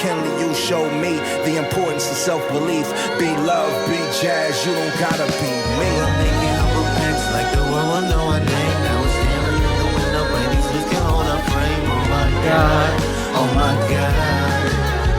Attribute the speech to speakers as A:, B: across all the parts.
A: McKinley, you showed me the importance of self-belief. Be love, be jazz, you don't gotta be me.
B: I'm making humble acts like the world will know our name. Now we're staring at the window, where these lips can hold our frame. Oh my God, oh my God,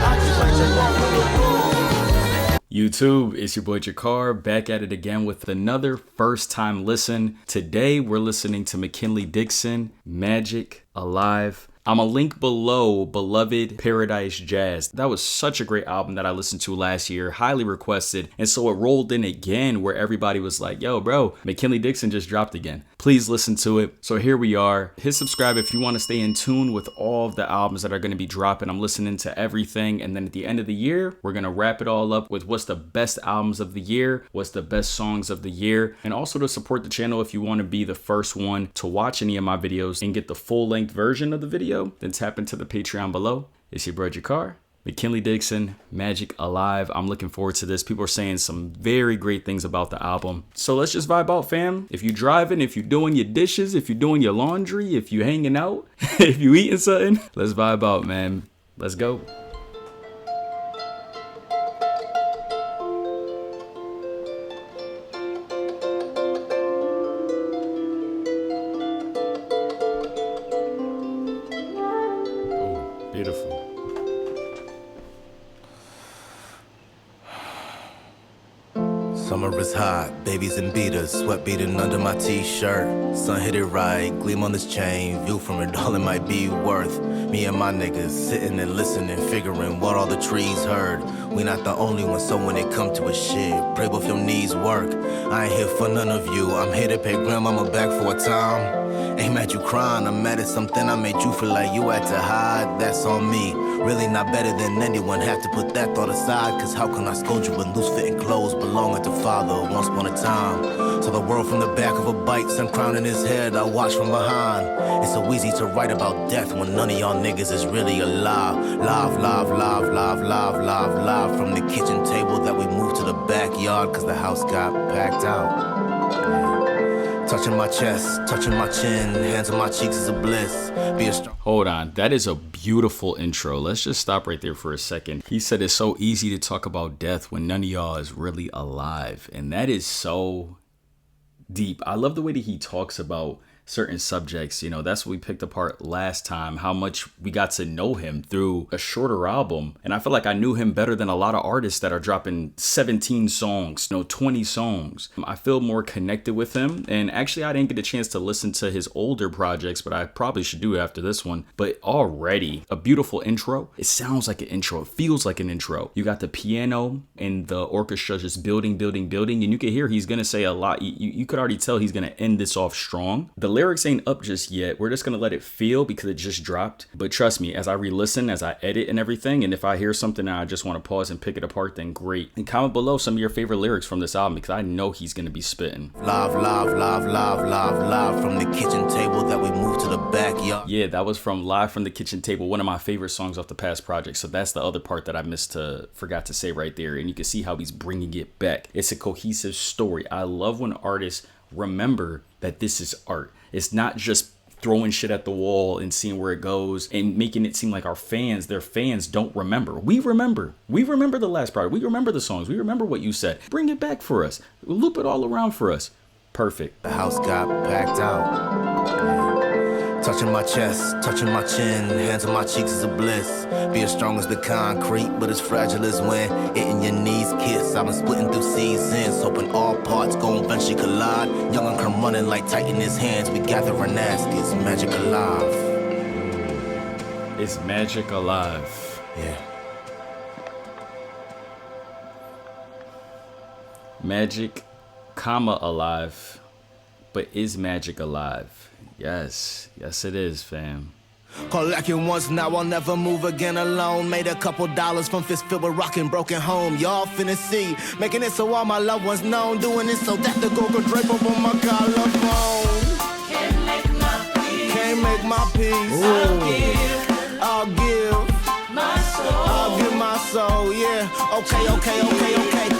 B: I just want to walk on the road.
C: YouTube, it's your boy JaKar, back at it again with another first time listen. Today we're listening to McKinley Dixon, Magic Alive. I'ma link below Beloved Paradise Jazz. That was such a great album that I listened to last year, highly requested. And so it rolled in again where everybody was like, yo bro, McKinley Dixon just dropped again. Please listen to it. So here we are. Hit subscribe if you want to stay in tune with all of the albums that are going to be dropping. I'm listening to everything. And then at the end of the year, we're going to wrap it all up with what's the best albums of the year, what's the best songs of the year. And also to support the channel, if you want to be the first one to watch any of my videos and get the full length version of the video, then tap into the Patreon below. It's your bro JaKar, McKinley Dixon, Magic Alive. I'm looking forward to this. People are saying some very great things about the album. So let's just vibe out, fam. If you're driving, if you're doing your dishes, if you're doing your laundry, if you're hanging out, if you eating something, let's vibe out, man. Let's go. Beautiful.
D: Summer is hot, babies and beaters, sweat beating under my t-shirt. Sun hit it right, gleam on this chain, view from it, all it might be worth. Me and my niggas sitting and listening, figuring what all the trees heard. We not the only ones, so when it come to a shit, pray both your knees work. I ain't here for none of you, I'm here to pay grandmama back for a time. Ain't mad you crying, I'm mad at something I made you feel like you had to hide. That's on me, really not better than anyone. Have to put that thought aside, cause how can I scold you when loose fitting clothes belonging to father once upon a time. Saw the world from the back of a bike, sun crowning his head, I watch from behind. It's so easy to write about death when none of y'all niggas is really alive. Live, live, live, live, live, live, live. From the kitchen table that we moved to the backyard cause the house got packed out. Touching my chest, touching my chin, hands on my cheeks is a bliss. Be a strong.
C: Hold on, that is a beautiful intro. Let's just stop right there for a second. He said it's so easy to talk about death when none of y'all is really alive. And that is so deep. I love the way that he talks about certain subjects. You know, that's what we picked apart last time, how much we got to know him through a shorter album. And I feel like I knew him better than a lot of artists that are dropping 17 songs, 20 songs. I feel more connected with him. And actually, I didn't get a chance to listen to his older projects, but I probably should do after this one. But already a beautiful intro. It sounds like an intro. It feels like an intro. You got the piano and the orchestra just building, building, building. And you can hear he's going to say a lot. You could already tell he's going to end this off strong. The lyrics ain't up just yet. We're just gonna let it feel because it just dropped. But trust me, as I re-listen, as I edit and everything, and if I hear something and I just want to pause and pick it apart, then great. And comment below some of your favorite lyrics from this album because I know he's gonna be spitting.
D: Live, live, live, live, live, live from the kitchen table that we moved to the backyard.
C: Yeah, that was from Live from the Kitchen Table, one of my favorite songs off the past project. So that's the other part that I forgot to say right there. And you can see how he's bringing it back. It's a cohesive story. I love when artists remember that this is art. It's not just throwing shit at the wall and seeing where it goes and making it seem like their fans don't remember. We remember. We remember the last project. We remember the songs. We remember what you said. Bring it back for us. Loop it all around for us. Perfect.
D: The house got packed out. Touching my chest, touching my chin, hands on my cheeks is a bliss. Be as strong as the concrete, but as fragile as when it in your knees kiss. I've been splitting through seasons, hoping all parts gon' eventually collide. Young and come running like tight in his hands. We gather our nasty, it's magic alive.
C: It's magic alive.
D: Yeah.
C: Magic, alive. But is magic alive? Yes. Yes, it is, fam.
D: Collecting once, now I'll never move again alone. Made a couple dollars from fist filled with rockin' broken home. Y'all finna see, making it so all my loved ones known. Doing it so that the gold could drape up on my collarbone.
B: Can't make my peace.
D: Can't make my peace. I'll give
B: my soul.
D: I'll give my soul, yeah. Okay.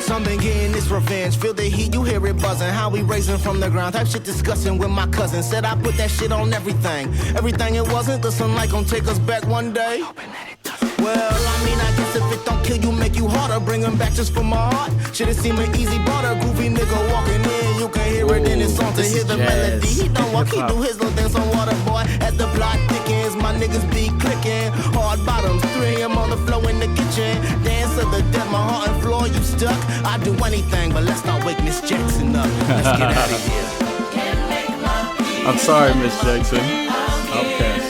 D: Some been getting this revenge. Feel the heat, you hear it buzzing. How we raising from the ground. Type shit discussing with my cousin. Said I put that shit on everything. Everything it wasn't. The sunlight gon' take us back one day. Well, I mean, I bring them back just for my heart. Should've seemed an easy but a groovy nigga walking in. You can hear it in his song to hear the melody. He don't walk, he do his little dance on Waterboy. As the plot thickens, my niggas be clicking. Hard bottoms, 3 a.m. on the floor in the kitchen. Dance to the death, my heart and floor, you stuck. I do anything, but let's not wake Miss Jackson up. Let's get out of here.
C: I'm sorry, Miss Jackson. Okay.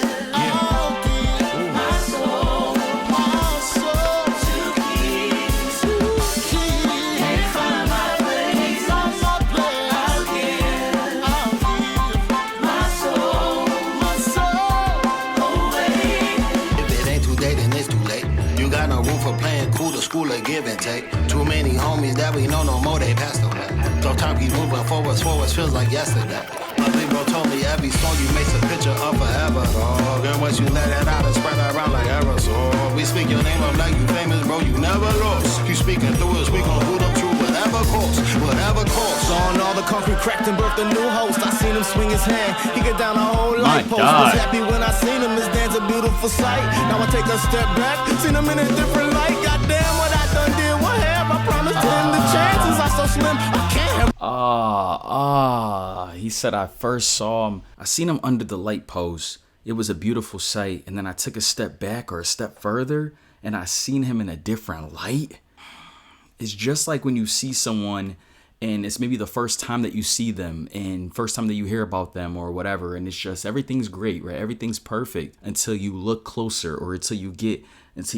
B: School of give and take. Too many homies that we know no more, they passed away. So time keeps moving forwards feels like yesterday. My big bro told me every song you makes a picture of forever. Oh, then once you let it out and spread it around like aerosol. We speak your name up like you famous, bro, you never lost. You speaking through us, we gon' boot up through whatever course.
D: On all the concrete cracked and birthed a new host. I seen him swing his hand, he get down a whole light post. Was happy when I seen him, his dance a beautiful sight. Now I take a step back, seen him in a different light. Goddamn what I done did, what have I promised him the chances are so slim, I can't have.
C: He said I first saw him, I seen him under the light post. It was a beautiful sight, and then I took a step back or a step further, and I seen him in a different light. It's just like when you see someone and it's maybe the first time that you see them and first time that you hear about them or whatever, and it's just everything's great, right? Everything's perfect until you look closer or until you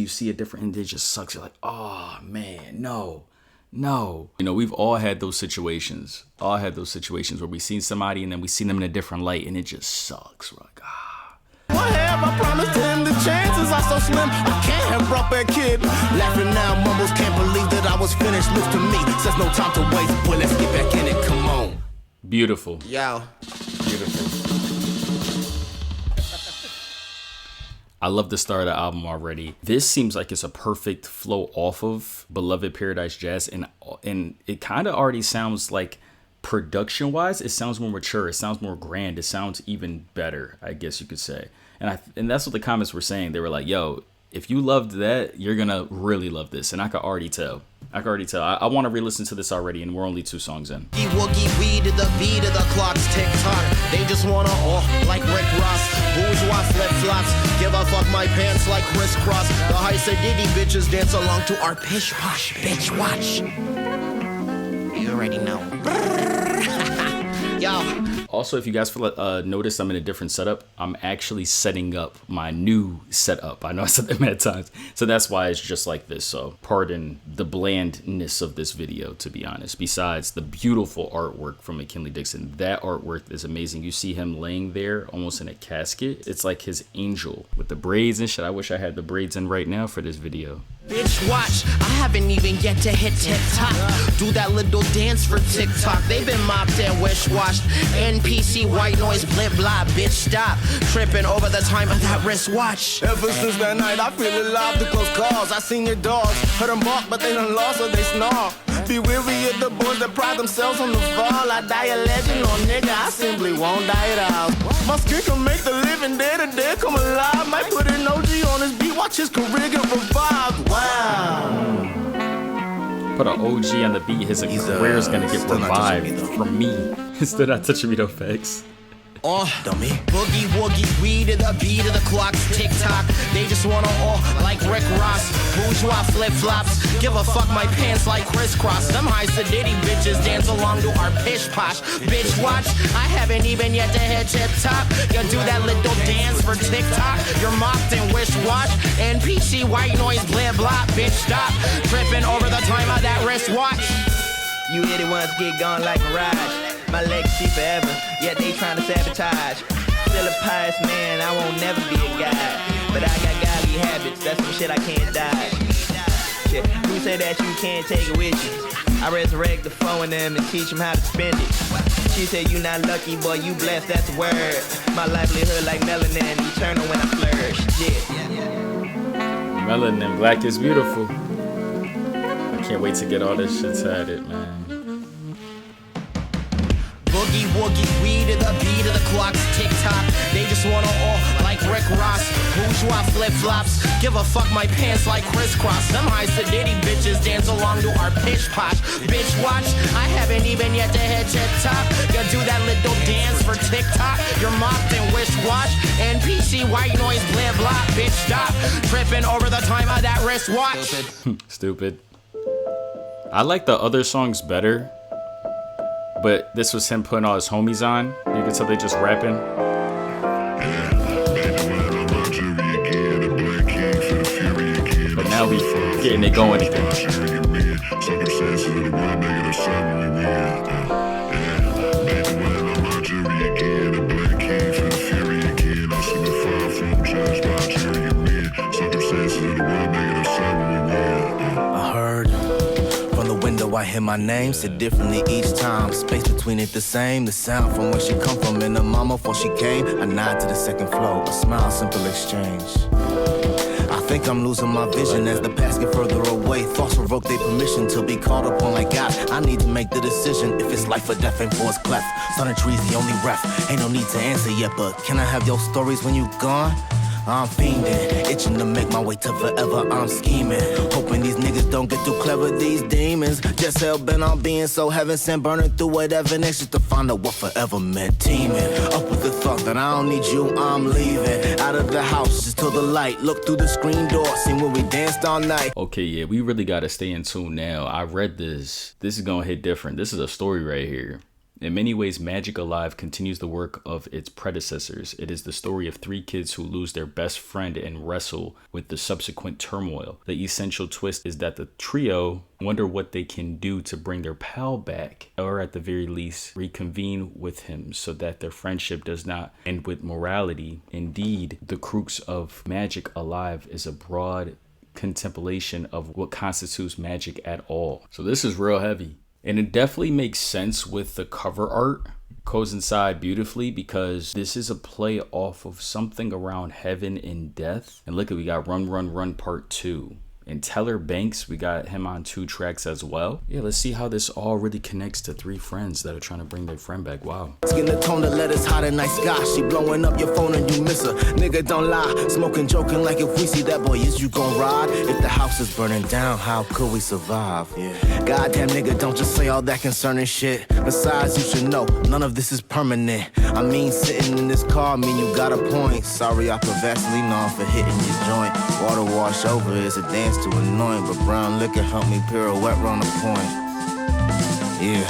C: see a different, and it just sucks. You're like, oh man, no. You know, we've all had those situations. Where we seen somebody and then we see them in a different light and it just sucks. We're like,
D: What have I promised him? The chances are so slim, I can't have brought that kid. Laughing now, mumbles can't believe that I was finished. Looks to me, says no time to waste. Boy, let's get back in it, come on.
C: Beautiful.
D: Yo.
C: Beautiful. I love the start of the album already. This seems like it's a perfect flow off of Beloved Paradise Jazz, and it kind of already sounds like, production wise, it sounds more mature, it sounds more grand, it sounds even better, I guess you could say. And that's what the comments were saying. They were like, yo, if you loved that, you're gonna really love this. And I could already tell. I want to re-listen to this already, and we're only 2 songs in.
D: Woogie weed to the beat of the clock's tick-tock. They just wanna like Rick Ross. Bourgeois flip-flops. Give a fuck my pants like crisscross. The high Diddy bitches dance along to our pish-posh. Bitch, watch. You already know. Yo.
C: Also, if you guys notice, I'm in a different setup. I'm actually setting up my new setup. I know I said that many times. So that's why it's just like this. So pardon the blandness of this video, to be honest. Besides the beautiful artwork from McKinley Dixon. That artwork is amazing. You see him laying there almost in a casket. It's like his angel with the braids and shit. I wish I had the braids in right now for this video.
D: Bitch, watch, I haven't even yet to hit TikTok. Do that little dance for TikTok. They've been mopped and wish-washed. NPC, white noise, blip, blah, bitch, stop. Tripping over the time of that wristwatch. Ever since that night, I feel alive to close calls. I seen your dogs, heard them bark, but they done lost, so they snarl. Be weary of the boys that pride themselves on the fall. I die a legend, or nigga, I simply won't die it out. My skin can make the living dead or dead come alive. Might put an OG on his beat, watch his career get revived. Wow.
C: Put an OG on the beat, his career is gonna get revived from me. Still not touching me, no facts.
D: Dummy. Boogie woogie weed to the beat of the clock's tick-tock. They just wanna like Rick Ross. Bourgeois flip-flops. Give a fuck my pants like crisscross. Them high Diddy bitches dance along to our pish-posh. Bitch, watch, I haven't even yet to hit tip-top. You do that little dance for TikTok. You're mocked and wish-wash. NPC, white noise, blah, blah. Bitch, stop. Tripping over the time of that wristwatch.
E: You hit it once, get gone like a ride. My legacy forever, yet they trying to sabotage. Still a pious man, I won't never be a guy. But I got godly habits, that's some shit I can't die. Shit, who said that you can't take it with you? I resurrect the phone in them and teach them how to spend it. She said you not lucky, boy, you blessed, that's the word. My livelihood like melanin, eternal when I flourish. Yeah.
C: Melanin, black is beautiful. I can't wait to get all this shit tatted, man.
D: Boogie woogie weed to the beat of the clock's tick-tock. They just wanna like
F: like Rick Ross. Bourgeois flip-flops, give a fuck my pants like crisscross. Them high sedity bitches dance along to our pitch posh. Bitch watch, I haven't even yet to hit your top. You do that little dance for TikTok. You're mocked and wish-wash. And PC white noise blah blah. Bitch stop, tripping over the time of that wristwatch.
C: Stupid. I like the other songs better, but this was him putting all his homies on. You can tell they just rapping. But now we getting it going again.
D: I hear my name said differently each time. Space between it the same. The sound from where she come from and the mama before she came. I nod to the second floor, a smile, simple exchange. I think I'm losing my vision as the past get further away. Thoughts revoke their permission to be called upon like God. I need to make the decision if it's life or death ain't for its cleft. Sun and trees the only ref. Ain't no need to answer yet, but can I have your stories when you gone? I'm fiending, itching to make my way to forever. I'm scheming, hoping these niggas don't get too clever. These demons just hell-bent on being so heaven sent, burning through whatever next just to find out what forever meant. Teaming up with the thought that I don't need you, I'm leaving out of the house just till the light. Look through the screen door, seen when we danced all night.
C: Okay, yeah, we really gotta stay in tune now. I read this. This is gonna hit different. This is a story right here. In many ways, Magic Alive continues the work of its predecessors. It is the story of three kids who lose their best friend and wrestle with the subsequent turmoil. The essential twist is that the trio wonder what they can do to bring their pal back, or at the very least, reconvene with him so that their friendship does not end with morality. Indeed, the crux of Magic Alive is a broad contemplation of what constitutes magic at all. So this is real heavy. And it definitely makes sense with the cover art. Coincide beautifully because this is a play off of something around heaven and death. And look at, we got Run Run Run Part 2. And Teller Banks, we got him on 2 tracks as well. Yeah, let's see how this all really connects to 3 friends that are trying to bring their friend back. Wow.
D: Skin the tone to let us hot and night sky. She blowing up your phone and you miss her. Nigga, don't lie. Smoking, joking like if we see that boy, is you gon' ride? If the house is burning down, how could we survive? Yeah. Goddamn nigga, don't just say all that concerning shit. Besides, you should know, none of this is permanent. I mean, sitting in this car, mean you got a point. Sorry, I put Vaseline on for hitting your joint. Water wash over is a dance too annoying, but brown liquor helped me pirouette round the point. Yeah.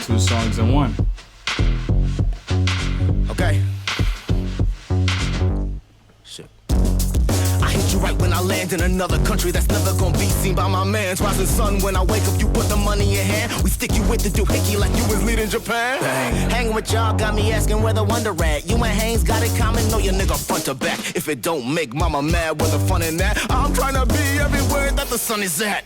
C: Two songs in one.
D: Okay. Right when I land in another country that's never gonna be seen by my mans. Rising sun, when I wake up, you put the money in hand. We stick you with the doohickey like you was leading Japan. Bang. Hanging with y'all got me asking where the wonder at. You and Haynes got it common, know your nigga front to back. If it don't make mama mad, where the fun in that? I'm trying to be everywhere that the sun is at.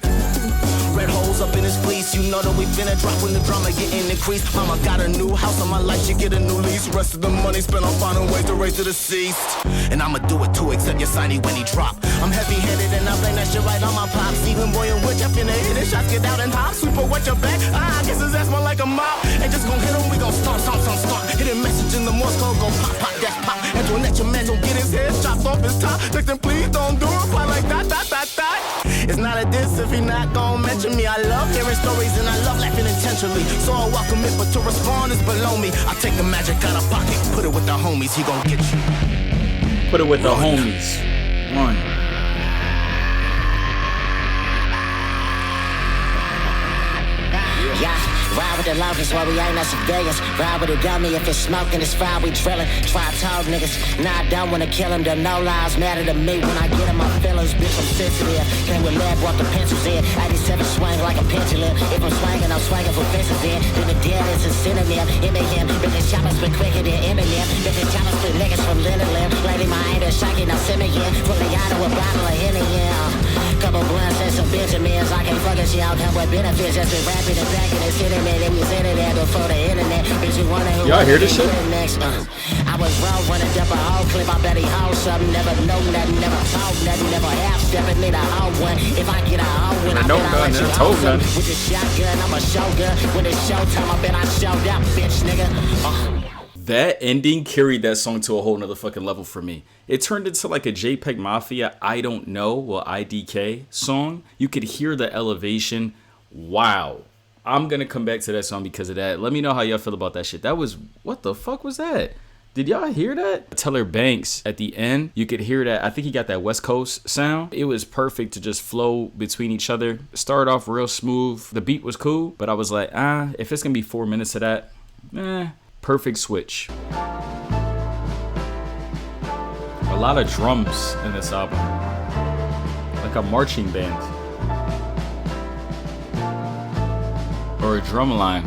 D: Red holes up in his fleece, you know that we finna drop when the drama getting increased. Mama got a new house on my life, she get a new lease. Rest of the money spent on finding ways to raise the deceased. And I'ma do it too, except your signy when he drop. I'm heavy-handed and I blame that shit right on my pops. Even boy and witch, I finna hit it, shots get out and hop. Sweeper, wet your back, I guess his ass more like a mop. Ain't just gon' hit him, we gon' stomp. Hit a message in the Morse code, go pop, that's pop. Antoinette, your man don't get his head chopped off his top. Text him, please don't do it, fly like that. It's not a diss if he not gon' mention me. I love hearing stories and I love laughing intentionally. So I welcome it, but to respond is below me. I take the magic out of pocket, put it with the homies, he gon' get you.
C: Put it with the homies. Run.
G: Yeah, ride with the locust while we ain't no civilians. Ride with the dummy if it's smoking, it's fire, we drillin'. Try told niggas, nah, I don't wanna kill him. The no lies matter to me when I get in my feelings. Bitch, I'm sensitive. Came with lead, brought the pencils in. 87 swing like a pendulum. If I'm swinging for fences in. Then the deal is a synonym. Eminem, bitches choppers been quicker than Eminem. Bitches choppers split niggas from Lily. Lady, my anger shaking, now send me in. From the yard with a bottle of Henny, yeah. Couple blunts and some Benjamins. I can't fucking shit out come with benefits. Just been rapping and backing and sitting there. Then we said it there before the internet. Bitch, you wonder who
C: y'all hear this shit?
G: Next. I was wrong when I dump a whole clip. I bet he hold something. Never know nothing, never talk nothing, never half stepping me the whole one. If I get a whole one, I bet I let you hold something. With the shotgun, I'm a showgun. When it's showtime, I bet I showed up, bitch, nigga.
C: That ending carried that song to a whole nother fucking level for me. It turned into like a JPEG Mafia I Don't Know, well, IDK song. You could hear the elevation. Wow. I'm going to come back to that song because of that. Let me know how y'all feel about that shit. That was, what the fuck was that? Did y'all hear that? Teller Banks at the end, you could hear that. I think he got that West Coast sound. It was perfect to just flow between each other. Started off real smooth. The beat was cool, but I was like, if it's going to be 4 minutes of that, perfect switch. A lot of drums in this album. Like a marching band. Or a drum line.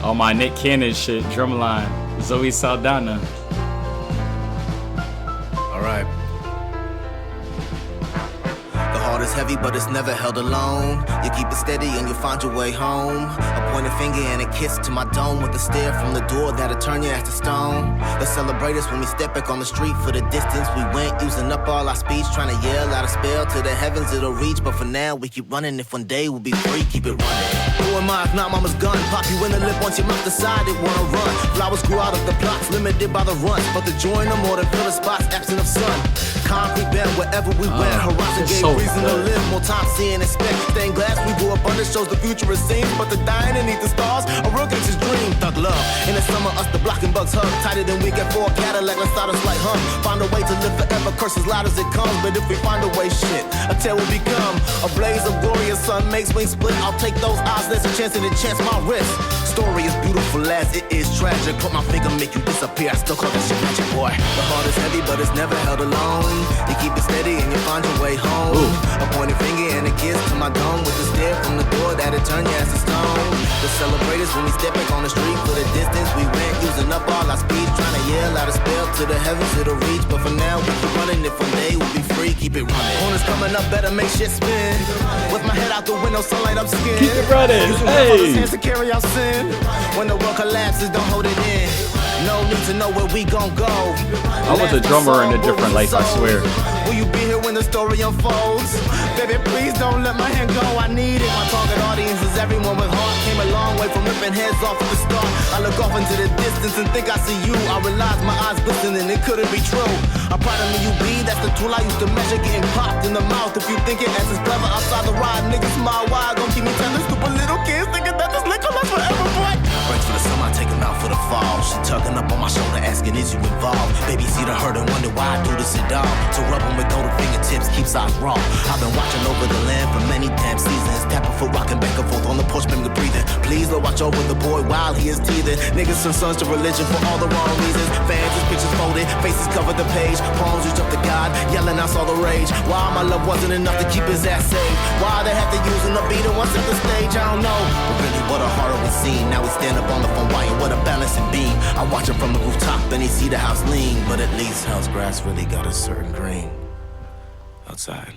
C: Oh, my Nick Cannon shit, drum line. Zoe Saldana.
D: All right. The heart is heavy, but it's never held alone. You keep it steady and you find your way home. A pointed finger and a kiss to my dome with a stare from the door that'll turn you to stone. Let's celebrate us when we step back on the street. For the distance we went, using up all our speech, trying to yell out a spell to the heavens it'll reach. But for now we keep running. If one day we'll be free, keep it running. Who am I if not mama's gun? Pop you in the lip once your mouth decided wanna run. Flowers grew out of the plots, limited by the runs. But the joy no more than filling spots, absent of sun. Concrete bed wherever we went. Horizon gave
C: so
D: reason to live. More time seeing and spent. Stained glass we grew up under shows the future it seems. But the dying beneath the stars, a real gangster's dream. Thug love. In the summer us the block and bugs hug. Tighter than we get for a Cadillac. Let's start us like hum. Find a way to live forever. Curse as loud as it comes. But if we find a way, shit, a tale will become. A blaze of glorious sun makes wings split. I'll take those odds. There's a chance and a chance my wrist. Story is beautiful as it is tragic. Put my finger, make you disappear. I still call that shit magic, boy. The heart is heavy, but it's never held alone. You keep it steady and you find your way home. A pointed finger and a kiss to my dome with a stare from the door that'll turn you as a stone. The celebrators when we step back on the street. For the distance we went, using up all our speed, trying to yell out a spell to the heavens it'll reach. But for now we keep running. If one day we'll be free, keep it running. Corners coming up, better make shit spin. With my head out the window, sunlight up skin.
C: Keep it running. Hey.
D: Hands to carry our sin. When the world collapses, don't hold it in. No need to know where we gon' go.
C: I was a drummer in a different life, I swear.
D: Will you be here when the story unfolds? Baby, please don't let my hand go. I need it. My target audience is everyone with heart. Came a long way from ripping heads off at the start. I look off into the distance and think I see you. I realize my eyes glistening, it couldn't be true. I'm proud of me, you be. That's the tool I used to measure. Getting popped in the mouth. If you think it as is clever outside the ride, niggas smile wide. Gon' keep me telling stupid little kids thinking that this liquor lasts forever, boy. Breaks for the summer, I take them out for the fall. She tugging up on my shoulder, asking, is you involved? Baby, see the hurt and wonder why I do this at all. To rub them with golden fingertips, keeps eyes raw. I've been watching over the land for many damn seasons. Tapping for rocking back and forth on the porch, baby, breathing. Please, Lord, watch over the boy while he is teething. Niggas turn sons to religion for all the wrong reasons. Fans, his pictures folded, faces covered the page. Palms reach up to God, yelling out all the rage. Why my love wasn't enough to keep his ass safe? Why they had to use him to beat him once at the stage? I don't know. But really, what a horror we seen. Now we stand up on the phone wire, what a balancing beam. I watch him from the rooftop, then he see the house lean. But at least house grass really got a certain green outside.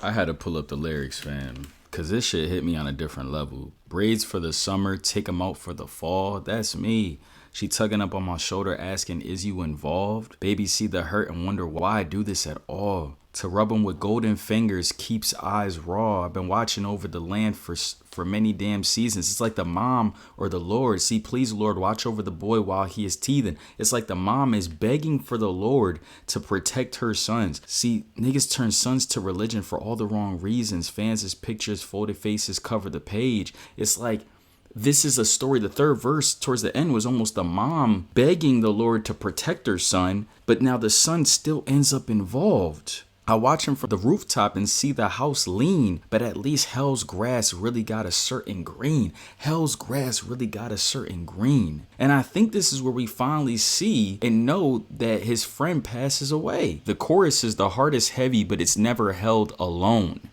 C: I had to pull up the lyrics, fam, because this shit hit me on a different level. Braids for the summer, take them out for the fall. That's me. She tugging up on my shoulder, asking, is you involved? Baby, see the hurt and wonder why I do this at all. To rub him with golden fingers keeps eyes raw. I've been watching over the land for many damn seasons. It's like the mom or the Lord. See, please, Lord, watch over the boy while he is teething. It's like the mom is begging for the Lord to protect her sons. See, niggas turn sons to religion for all the wrong reasons. Fans' pictures, folded faces cover the page. It's like, this is a story. The third verse towards the end was almost the mom begging the Lord to protect her son, but now the son still ends up involved. I watch him from the rooftop and see the house lean, but at least hell's grass really got a certain green. Hell's grass really got a certain green. And I think this is where we finally see and know that his friend passes away. The chorus is the heart is heavy, but it's never held alone.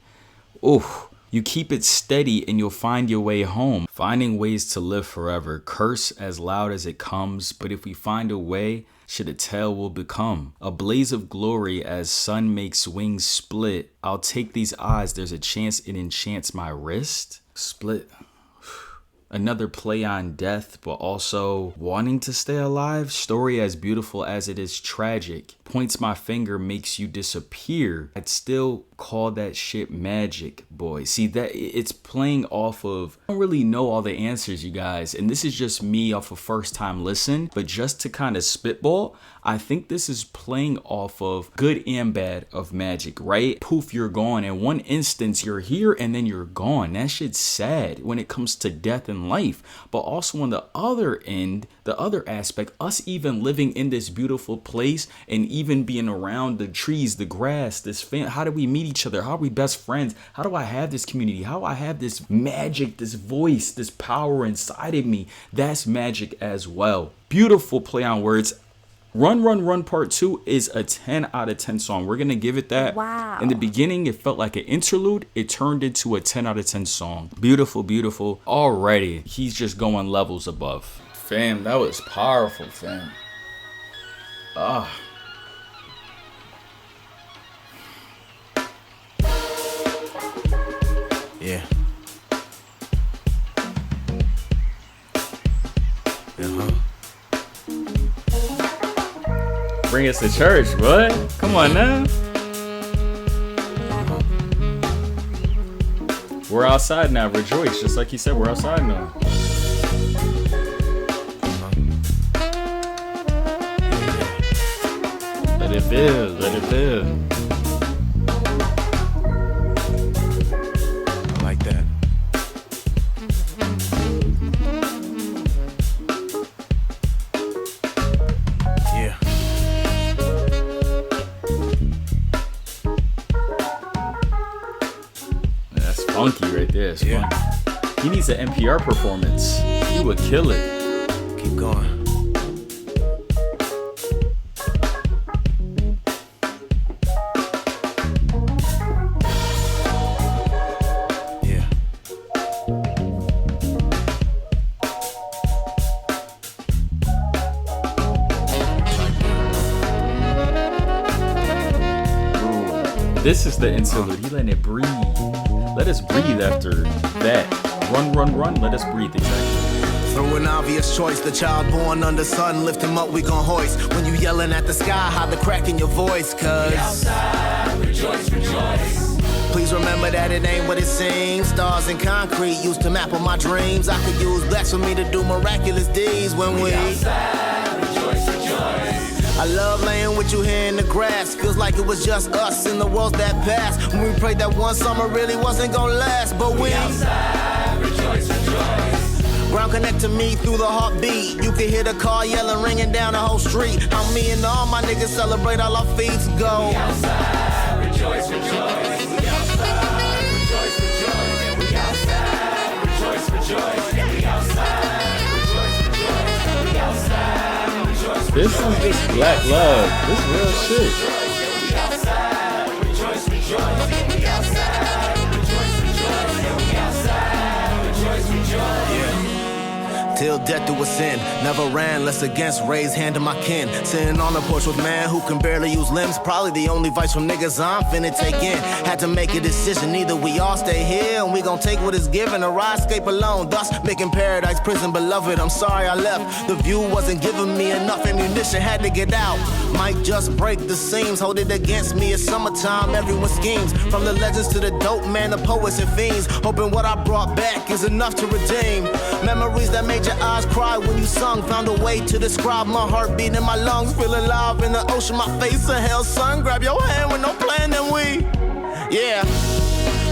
C: Oof. You keep it steady and you'll find your way home. Finding ways to live forever. Curse as loud as it comes, but if we find a way, shit, a tale will become. A blaze of glory as sun makes wings split. I'll take these eyes, there's a chance it enchants my wrist. Split. Another play on death, but also wanting to stay alive. Story as beautiful as it is tragic. Points my finger, makes you disappear. I'd still call that shit magic, boy. See, that it's playing off of, I don't really know all the answers, you guys, and this is just me off a first time listen, but just to kind of spitball, I think this is playing off of good and bad of magic, right? Poof, you're gone. In one instance, you're here and then you're gone. That shit's sad when it comes to death and life. But also on the other end, the other aspect, us even living in this beautiful place and even being around the trees, the grass, this fan, how do we meet each other? How are we best friends? How do I have this community? How do I have this magic, this voice, this power inside of me? That's magic as well. Beautiful play on words. Run, Run, Run Part 2 is a 10 out of 10 song. We're going to give it that.
H: Wow.
C: In the beginning, it felt like an interlude. It turned into a 10 out of 10 song. Beautiful, beautiful. Already, he's just going levels above. Fam, that was powerful, fam.
D: Yeah.
C: Bring us to church, bud. Come on now. We're outside now. Rejoice. Just like he said, we're outside now. Let it build. Let it build.
D: I like that. Yeah.
C: That's funky right there. It's funky. He needs an NPR performance. He would kill it.
D: Keep going.
C: This is the interlude. He letting it breathe. Let us breathe after that. Run, run, run. Let us breathe. Exactly.
B: Through an obvious choice, the child born under sun, lift him up, we gon' hoist. When you yelling at the sky, hide the crack in your voice, cuz we outside, rejoice, rejoice. Please remember that it ain't what it seems. Stars and concrete used to map on my dreams. I could use blasphemy to do miraculous deeds when we outside, rejoice, rejoice. I love laying with you here in the grass. Feels like it was just us in the worlds that passed. When we prayed that one summer really wasn't gonna last. But we outside, rejoice, rejoice. Ground connect to me through the heartbeat. You can hear the car yelling, ringing down the whole street. How me and all my niggas celebrate, all our feet go. We outside, rejoice, rejoice. We outside, rejoice, rejoice. And we outside, rejoice, rejoice. And we outside, rejoice, rejoice. And we outside.
C: This is just black love. This real shit.
B: We outside, rejoice, rejoice. We outside, rejoice, rejoice. We outside, rejoice, rejoice. Yeah. Till death do us sin, never ran less against, raised hand to my kin. Sitting on the porch with man who can barely use limbs. Probably the only vice from niggas I'm finna take in. Had to make a decision, either we all stay here and we gon' take what is given or I escape alone. Thus making paradise prison, beloved, I'm sorry I left. The view wasn't giving me enough ammunition, had to get out. Might just break the seams, hold it against me. It's summertime, everyone schemes. From the legends to the dope man, the poets and fiends. Hoping what I brought back is enough to redeem. Memories that made your eyes cry when you sung. Found a way to describe my heartbeat in my lungs. Feel alive in the ocean, my face a hell, son. Grab your hand with no plan, then we, yeah.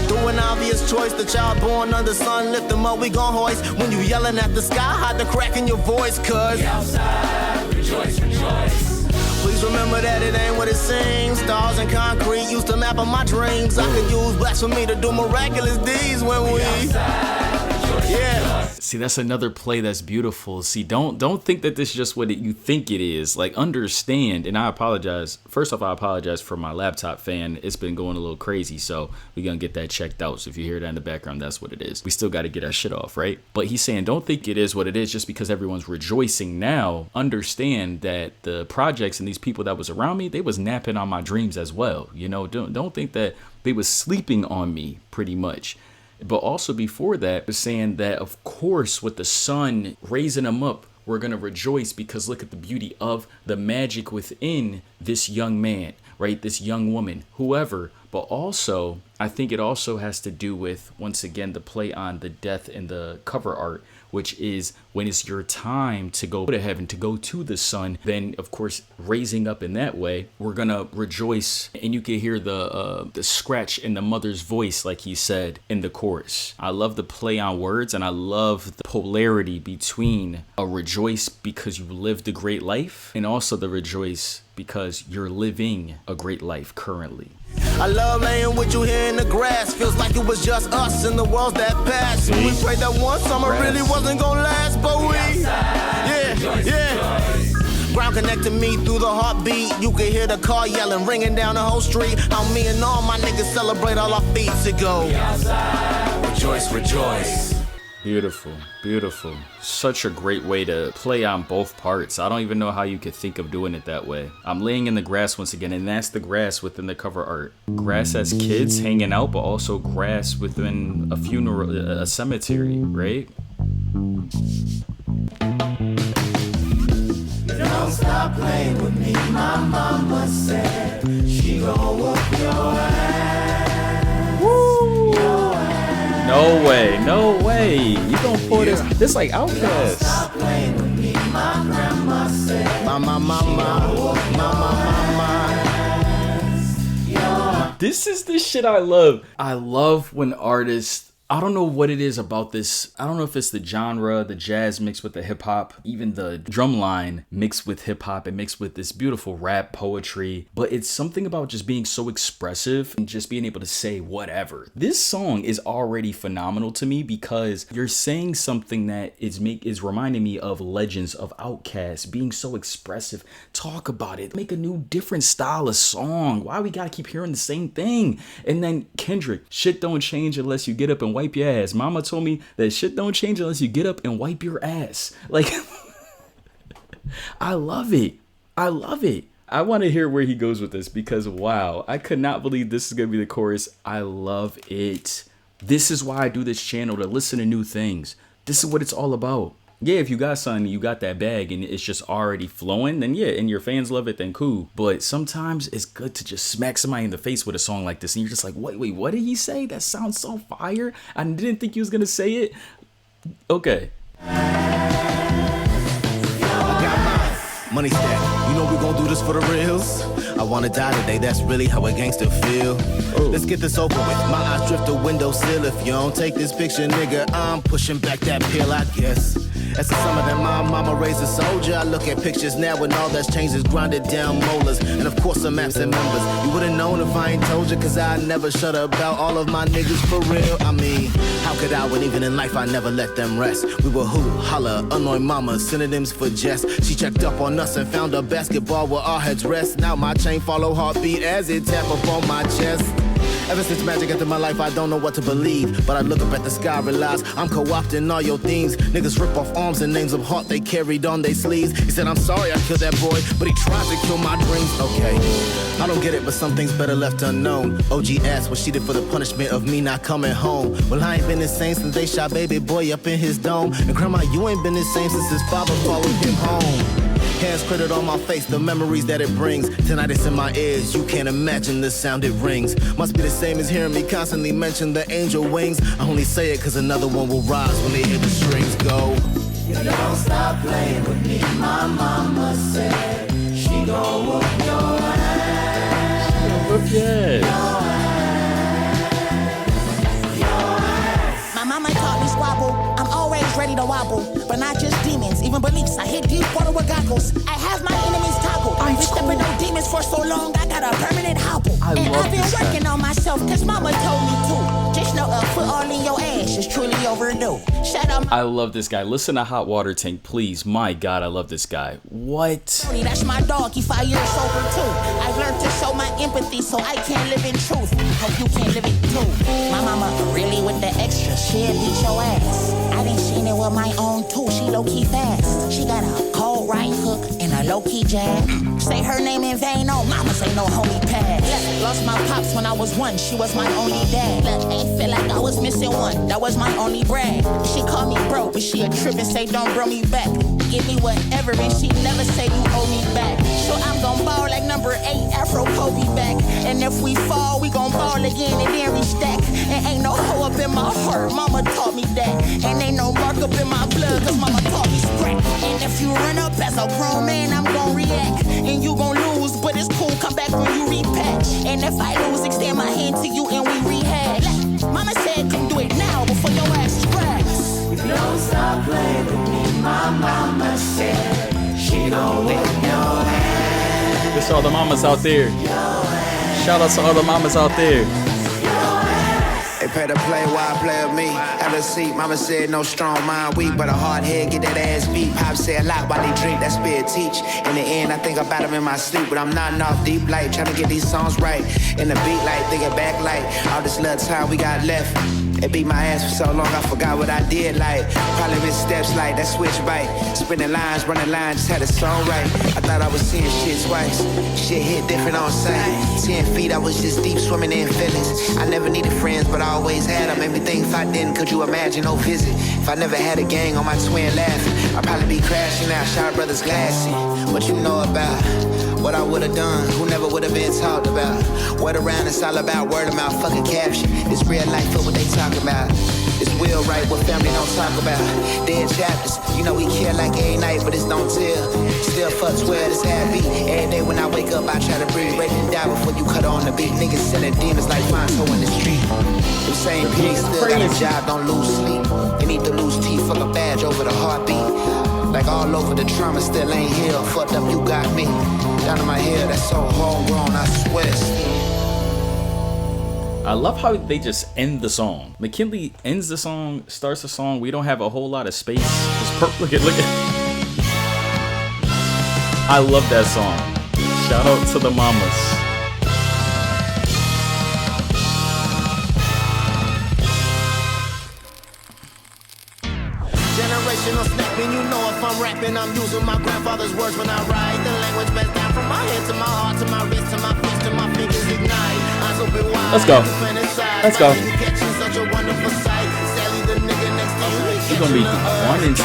B: Through an obvious choice, the child born under sun, lift them up, we gon' hoist. When you yelling at the sky, hide the crack in your voice, cuz we outside, rejoice, rejoice. Please remember that it ain't what it seems. Stars and concrete used to map on my dreams. I could use blasphemy to do miraculous deeds when we outside, rejoice,
C: yeah.
B: Rejoice.
C: See, that's another play that's beautiful. See, don't think that this is just what you think it is. Like, understand, and I apologize. First off, I apologize for my laptop fan. It's been going a little crazy, so we're going to get that checked out. So if you hear that in the background, that's what it is. We still got to get our shit off, right? But he's saying, don't think it is what it is just because everyone's rejoicing now. Understand that the projects and these people that was around me, they was napping on my dreams as well. You know, don't think that they was sleeping on me pretty much. But also before that, was saying that, of course, with the sun raising them up, we're going to rejoice because look at the beauty of the magic within this young man, right? This young woman, whoever. But also, I think it also has to do with, once again, the play on the death in the cover art, which is when it's your time to go to heaven, to go to the sun, then, of course, raising up in that way, we're going to rejoice. And you can hear the scratch in the mother's voice, like he said in the chorus. I love the play on words, and I love the polarity between a rejoice because you lived a great life and also the rejoice because you're living a great life currently.
F: I love laying with you here in the grass. Feels like it was just us in the worlds that passed. We prayed that one summer really wasn't gonna last, but we, yeah. Ground connected me through the heartbeat. You could hear the car yelling, ringing down the whole street. How me and all my niggas celebrate all our feats to go.
A: Rejoice, rejoice.
C: Beautiful, beautiful. Such a great way to play on both parts. I don't even know how you could think of doing it that way. I'm laying in the grass once again, and that's the grass within the cover art. Grass as kids hanging out, but also grass within a funeral, a cemetery, right?
H: Don't stop playing with me, my mama said. She gon' whoop your ass.
C: Woo! Your ass. No way, no way. You gonna pull this like Outkast.
H: Stop playing with me, my grandma said.
C: This is the shit I love. I love when artists, I don't know what it is about this. I don't know if it's the genre, the jazz mixed with the hip hop, even the drum line mixed with hip hop and mixed with this beautiful rap poetry. But it's something about just being so expressive and just being able to say whatever. This song is already phenomenal to me because you're saying something that is reminding me of legends of Outkast, being so expressive. Talk about it. Make a new different style of song. Why we gotta keep hearing the same thing? And then Kendrick, shit don't change unless you get up and wipe your ass. Mama told me that shit don't change unless you get up and wipe your ass. Like, I love it. I love it. I want to hear where he goes with this because, wow, I could not believe this is going to be the chorus. I love it. This is why I do this channel, to listen to new things. This is what it's all about. Yeah, if you got something, you got that bag and it's just already flowing, then yeah, and your fans love it, then cool. But sometimes it's good to just smack somebody in the face with a song like this and you're just like, wait, what did he say? That sounds so fire. I didn't think he was gonna say it. Okay.
F: Money stack, you know we gon' do this for the reals. I wanna die today, that's really how a gangster feel. Let's get this over with, my eyes drift the windowsill. If you don't take this picture, nigga, I'm pushing back that pill, I guess. That's the summer that my mama raised a soldier. I look at pictures now and all that's changed is grinded down molars. And of course some absent members. You would've known if I ain't told you, cause I never shut up about all of my niggas for real. I mean, how could I when even in life I never let them rest? We were who, holla, annoying mama, synonyms for jest. She checked up on us and found a basketball where our heads rest. Now my chain follow heartbeat as it tap up on my chest. Ever since magic entered my life, I don't know what to believe. But I look up at the sky, realize I'm co-opting all your themes. Niggas rip off arms and names of heart they carried on their sleeves. He said, I'm sorry I killed that boy, but he tried to kill my dreams. Okay, I don't get it, but some things better left unknown. OG asked what she did for the punishment of me not coming home. Well, I ain't been the same since they shot baby boy up in his dome. And grandma, you ain't been the same since his father followed him home. Hands crittered on my face, the memories that it brings. Tonight it's in my ears, you can't imagine the sound it rings. Must be the same as hearing me constantly mention the angel wings. I only say it cause another one will rise when they hear the strings go.
H: You don't stop playing with me, my mama said. She gon' whoop your ass.
C: She gon' whoop your ass.
G: My mama taught me squabble. I'm always ready ready to wobble, but not just demons, even beliefs. I hit deep water with goggles. I have my enemies toggled. We stepping on demons for so long, I got a permanent hobble. And I've been working on myself, cause mama told me to. Just know a foot all in your ass is truly overdue. Shout out.
C: I love this guy. Listen to Hot Water Tank, please. My God, I love this guy. What?
G: That's my dog, he 5 years sober too. I've learned to show my empathy so I can live in truth. Hope you can live it too. My mama really with the extra, she'll beat your ass. I done seen it with my own too, she low-key fast. She got a cold right hook and a low-key jab. Say her name in vain, oh mama say no homie pass. Look, lost my pops when I was 1, she was my only dad. Look, ain't feel like I was missing one, that was my only brag. She called me bro, but she a trip and say don't bro me back. Give me whatever and she never say you owe me back. So I'm gon' ball like number 8, Afro Kobe back. And if we fall, we gon' ball again and then we stack. And ain't no hoe up in my heart, mama taught me that. And ain't no mark up in my blood, cause mama taught me scrap. And if you run up as a grown man, I'm gon' react. And you gon' lose, but it's cool, come back when you repatch. And if I lose, extend my hand to you and we rehash. Mama said come do it now before your ass cracks.
H: If you don't stop playing with me, my mama said she gon' whip your ass.
C: This all the mamas out there. Shout out to all the mamas out there.
B: They pay to play while I play with me. Have a seat, mama said no strong mind weak, but a hard head get that ass beat. Pop say a lot while they drink, that spirit teach. In the end, I think about them in my sleep, but I'm nodding off deep light, trying to get these songs right. In the beat light, thinking back like all this little time we got left. It beat my ass for so long, I forgot what I did like. Probably missed steps like that switch bite. Spinning lines, running lines, just had a song right. I thought I was seeing shit twice. Shit hit different on sight. 10 feet, I was just deep swimming in feelings. I never needed friends, but I always had them. Made me think if I didn't, could you imagine no visit? If I never had a gang on my twin laughing, I'd probably be crashing out, Shot Brothers glassy. What you know about what I would've done, who never would've been talked about. Word around, it's all about word of mouth, fucking caption. This real life for what they talk about. It's will right, what family don't talk about. Dead chapters, you know we kill like every night, but it's don't tell. Still fuck 12, it's happy. Every day when I wake up, I try to breathe. Ready to die before you cut on the beat. Niggas sending demons like Fonto in the street. Them same pigs still got a job, don't lose sleep. You need to lose teeth, fuck a badge over the heartbeat. Like all over the trauma, still ain't healed. Fucked up, you got me. Down in my head, that's so homegrown, I swear.
C: I love how they just end the song. McKinley ends the song, starts the song. We don't have a whole lot of space. Look at. I love that song. Shout out to the mamas.
F: Generational snapping, you know if I'm rapping, I'm using my grandfather's words when I write. The language best down from my head to my heart, to my wrist, to my fist, to my fingers ignite. Eyes open wide.
C: Let's go. Let's go.
F: Such a wonderful sight. Sally, the nigga next to you.
C: He's gonna be one and two.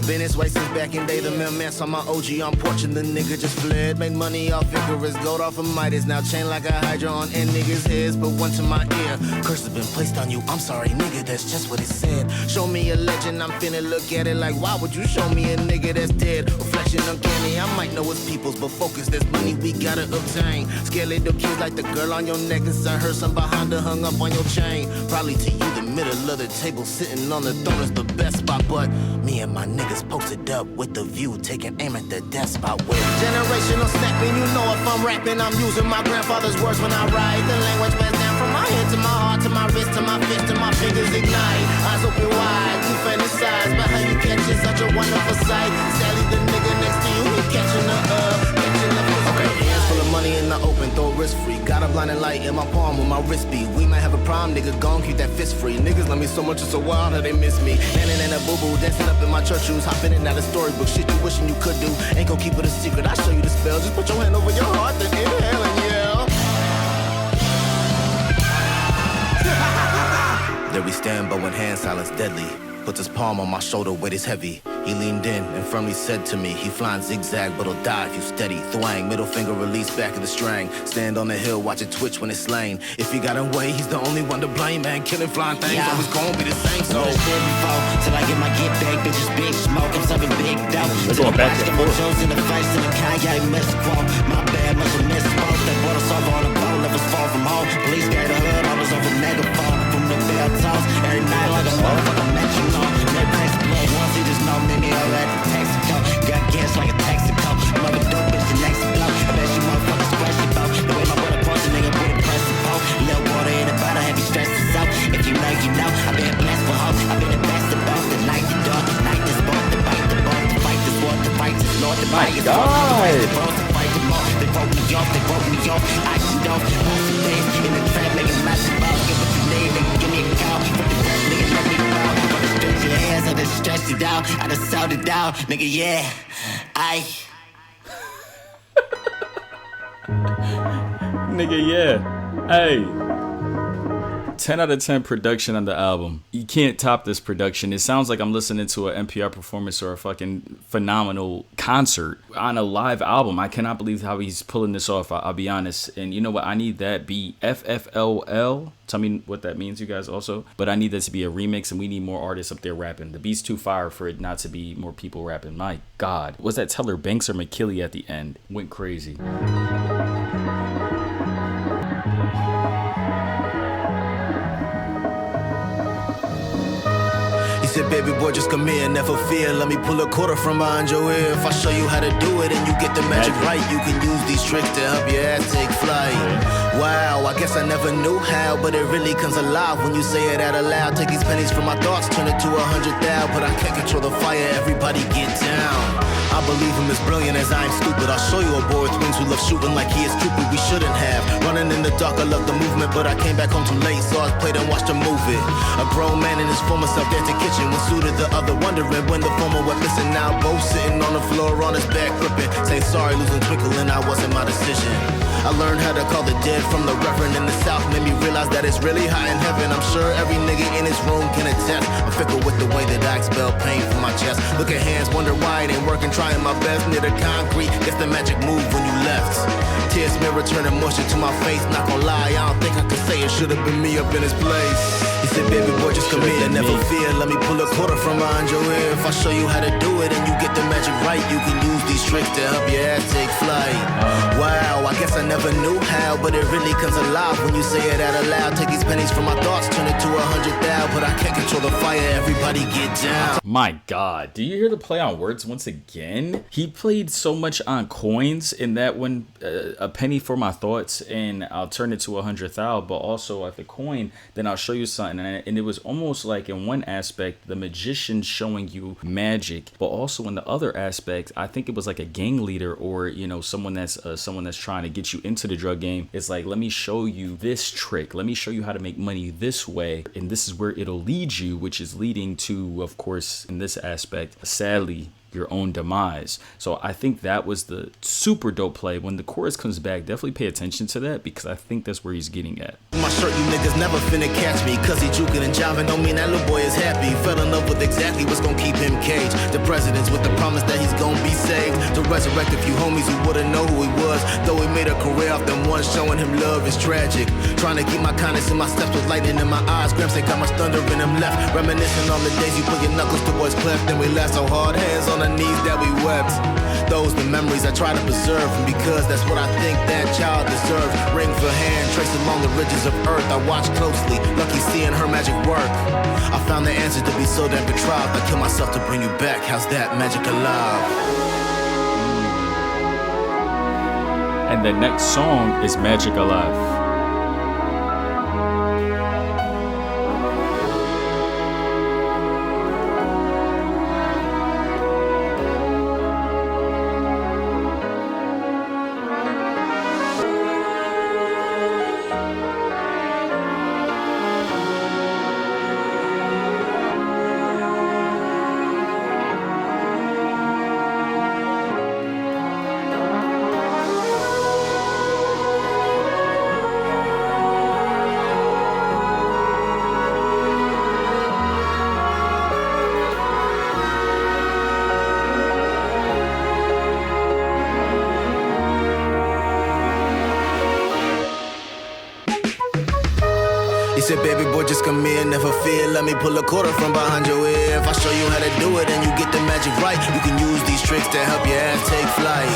F: Been this way since back in day, the mailman's on my OG on porch and the nigga just fled. Made money off Icarus, gold off of Midas. Now chain like a Hydra on end niggas' heads, but one to my ear. Curse has been placed on you, I'm sorry nigga, that's just what it said. Show me a legend, I'm finna look at it like, why would you show me a nigga that's dead? Reflection uncanny, I might know it's people's, but focus, there's money we gotta obtain. Scare little kids like the girl on your necklace. I heard some behind her hung up on your chain. Probably to you, the middle of the table, sitting on the throne is the best spot, but me and my niggas posted up with the view, taking aim at the death spot with generational snapping. You know if I'm rapping, I'm using my grandfather's words when I write. The language best down from my head to my heart, to my wrist, to my fist, to my fingers ignite. Eyes open wide, you fantasize, but how you catch is such a wonderful sight. Sally, the nigga next to you, he catching the hands full of money in the open, throw wrist free. Got a blinding light in my palm with my wrist beat. We might have a problem, nigga, gon' keep that fist free. Niggas love me so much, it's so wild how they miss me. Landing in a boo-boo, dancing up in my church shoes, hopping in out of storybook. Shit you wishing you could do, ain't gon' keep it a secret. I show you the spell, just put your hand over your heart, then inhale and yell. There we stand, bow in hand, silence deadly. Puts his palm on my shoulder, weight is heavy. He leaned in and firmly said to me, he flying zigzag, but'll die if you steady. Thwang, middle finger release back of the string. Stand on the hill, watch it twitch when it's slain. If he got away, he's the only one to blame, man. Killing flying things, always gonna be the same, so. Till I get my get back, bitches big smoke, I'm serving big dough.
C: We're going back and forth.
F: In the face, in the kayak, misquote. My bad, must have misspoke. They brought us over on a boat, left us far from home. Police gave the hood, I was over megaphone. From the bell toss, every night like a motherfucker metronome.
G: it out, I done sold it out, nigga, yeah.
C: Nigga, yeah. Hey. 10 out of 10 production on the album. You can't top this production. It sounds like I'm listening to an NPR performance or a fucking phenomenal concert on a live album. I cannot believe how he's pulling this off. I'll be honest. And you know what? I need that beat FFLL. Tell me what that means, you guys, also. But I need that to be a remix, and we need more artists up there rapping. The beat's too fire for it not to be more people rapping. My God. Was that Teller Banks or McKinley at the end? Went crazy.
D: Said, baby boy, just come here, never fear. Let me pull a quarter from behind your ear. If I show you how to do it and you get the magic right, you can use these tricks to help your ass take flight. Wow, I guess I never knew how, but it really comes alive when you say it out aloud. Take these pennies from my thoughts, turn it to 100,000. But I can't control the fire, everybody get down. I believe him as brilliant as I'm stupid. I'll show you a boy with wings who love shooting like he is stupid. We shouldn't have. Running in the dark, I love the movement, but I came back home too late, so I played and watched him move it. A grown man in his former self-dancing kitchen, one suited the other, wondering when the former went missing. Now both sitting on the floor on his back, gripping, saying sorry, losing twinkle, and I wasn't my decision. I learned how to call the dead from the reverend in the south, made me realize that it's really high in heaven. I'm sure every nigga in this room can attest. I'm fickle with the way that I expel pain from my chest. Look at hands, wonder why it ain't working, trying my best near the concrete. Guess the magic move when you left. Tears may return moisture to my face. Not gonna lie, I don't think I could say it should've been me up in his place. He said, baby boy, just come here, never fear. Let me pull a quarter from behind your ear. If I show you how to do it and you get the magic right, you can use these tricks to help your ass take flight. Wow, I guess I never knew how, but it really comes alive when you say it out aloud. Take these pennies from my thoughts, turn it to 100,000. But I can't control the fire, everybody get down.
C: My God, do you hear the play on words once again? He played so much on coins in that one, a penny for my thoughts, and I'll turn it to 100,000. But also at the coin, then I'll show you something. And it was almost like in one aspect, the magician showing you magic, but also in the other aspect, I think it was like a gang leader or someone that's trying to get you into the drug game. It's like, let me show you this trick. Let me show you how to make money this way, and this is where it'll lead you, which is leading to, of course, in this aspect, sadly, your own demise. So I think that was the super dope play. When the chorus comes back, definitely pay attention to that, because I think that's where he's getting at.
D: My shirt, you niggas never finna catch me, cause he juking and jiving don't mean that little boy is happy. Fell in love with exactly what's gonna keep him caged. The president's with the promise that he's gonna be saved. To resurrect a few homies who wouldn't know who he was, though he made a career off them ones showing him love is tragic. Trying to keep my kindness in my steps with lightning in my eyes. Gramps ain't got much thunder in him left. Reminiscing on the days you put your knuckles to boys cleft, then we laughed so hard, hands on the knees that we wept. Those the memories I try to preserve, and because that's what I think that child deserves. Ring for hand, traced along the ridges of earth. I watch closely, lucky seeing her magic work. I found the answer to be so damn contrived. I kill myself to bring you back. How's that magic alive?
C: And the next song is Magic Alive.
D: said, baby boy, just come here, never fear. Let me pull a quarter from behind your ear. If I show you how to do it and you get the magic right, you can use these tricks to help your ass take flight.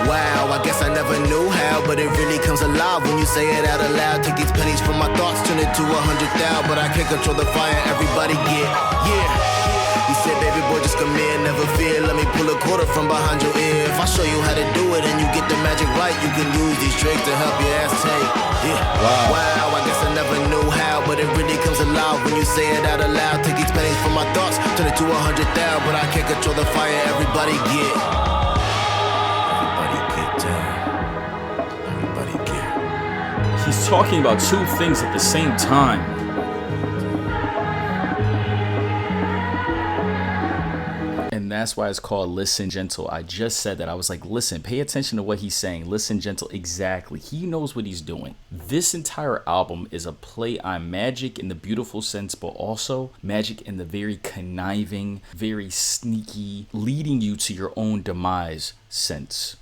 D: Wow, I guess I never knew how, but it really comes alive when you say it out aloud. Take these pennies from my thoughts, turn it to 100,000, but I can't control the fire, everybody get, yeah. He said, baby boy, just come here, never fear. Let me pull a quarter from behind your ear. If I show you how to do it and you get the magic right, you can use these tricks to help your ass take. Yeah. Wow, I guess I never knew how, but it really comes alive when you say it out aloud. Take these pennies from my thoughts, turn it to 100,000, but I can't control the fire. Everybody get. Everybody get down. Everybody get.
C: He's talking about two things at the same time. And that's why it's called Listen Gentle. I just said that. I was like, listen, pay attention to what he's saying. Listen Gentle. Exactly. He knows what he's doing. This entire album is a play on magic in the beautiful sense, but also magic in the very conniving, very sneaky, leading you to your own demise sense.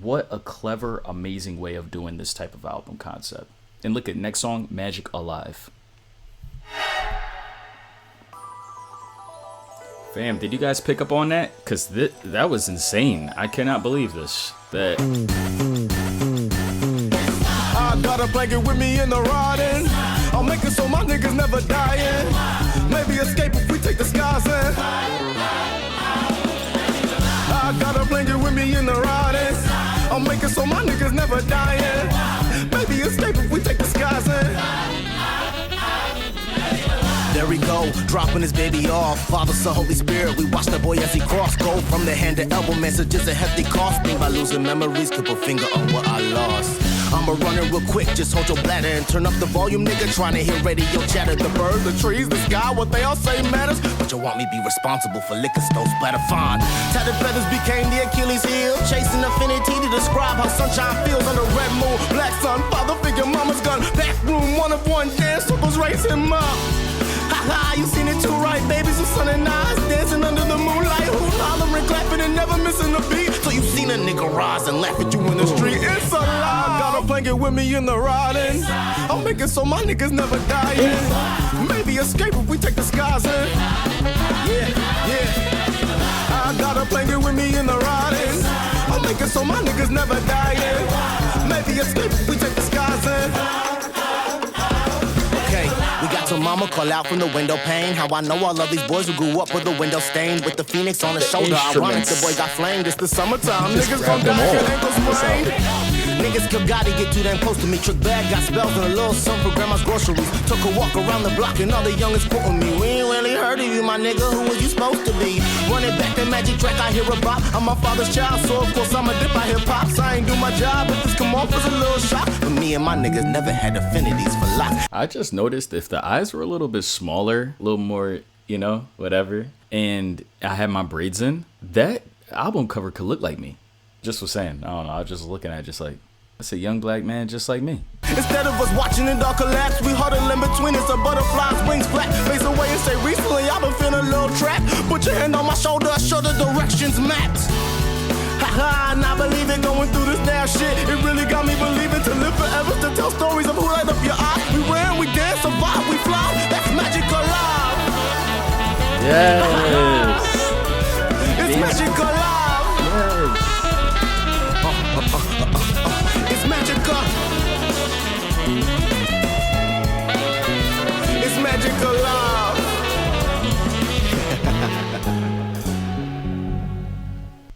C: What a clever, amazing way of doing this type of album concept. And look at next song, Magic Alive. Fam, did you guys pick up on that? Because that was insane. I cannot believe this. That
I: I got a blanket with me in the riding. I'll make it so my niggas never dying. Maybe escape if we take the skies in. I got a blanket with me in the riding. I'll make it so my niggas never dying. Maybe escape if we take the skies in.
F: There we go, dropping his baby off. Father, Son, Holy Spirit, we watch the boy as he cross. Go from the hand to elbow, man, so just a hefty cost. Think by losing memories, keep a finger on what I lost. I'ma run it real quick, just hold your bladder and turn up the volume, nigga. Trying to hear radio chatter. The birds, the trees, the sky, what they all say matters. But you want me be responsible for liquor stove splatter fine. Tattered feathers became the Achilles heel. Chasing affinity to describe how sunshine feels under red moon. Black sun, father figure, mama's gun. Back room, one of one, dance circles, raise him up. Ha, you seen it too, right, baby? So sun and eyes dancing under the moonlight, who hollering, clapping, and never missing a beat. So you seen a nigga rise and laugh at you in the street. It's alive. Got a blanket with me in the riding. I'll make it so my niggas never dying. Maybe escape if we take the skies in. Yeah. I got a blanket with me in the riding. I'll make it so my niggas never dying. Maybe escape if we take the skies in. We got your mama call out from the window pane. How I know all of these boys who grew up with the window stained, with the phoenix on the shoulder. Ironic, the boy got flamed. It's the summertime. Niggas gon' die, get ankles sprained. Niggas gotta get too damn close to me. Trick bag, got spells and a little something for grandma's groceries. Took a walk around the block and all the youngest quoting me. We ain't really heard of you, my nigga. Who was you supposed to be? Running back that magic track, I hear a bop. I'm my father's child, so of course I'm a dip. I hear pops. I ain't do my job, but this come off as a little shock. But me and my niggas never had affinities for locks.
C: I just noticed if the eyes were a little bit smaller, a little more, you know, whatever, and I had my braids in, that album cover could look like me. Just was saying, I don't know, I was just looking at it just like, that's a young black man just like me.
F: Instead of us watching it all collapse, we huddle in between us, a butterfly's wings flat. Face away and say, recently I've been feeling a little trapped. Put your hand on my shoulder, I show the directions mapped. Haha, and I believe it going through this damn shit. It really got me believing to live forever, to tell stories of who light up your eyes. We ran, we dance, survive, we fly. That's magic alive.
C: Yes.
F: It's magic alive.
C: Yes.
F: It's magical. It's magic alive.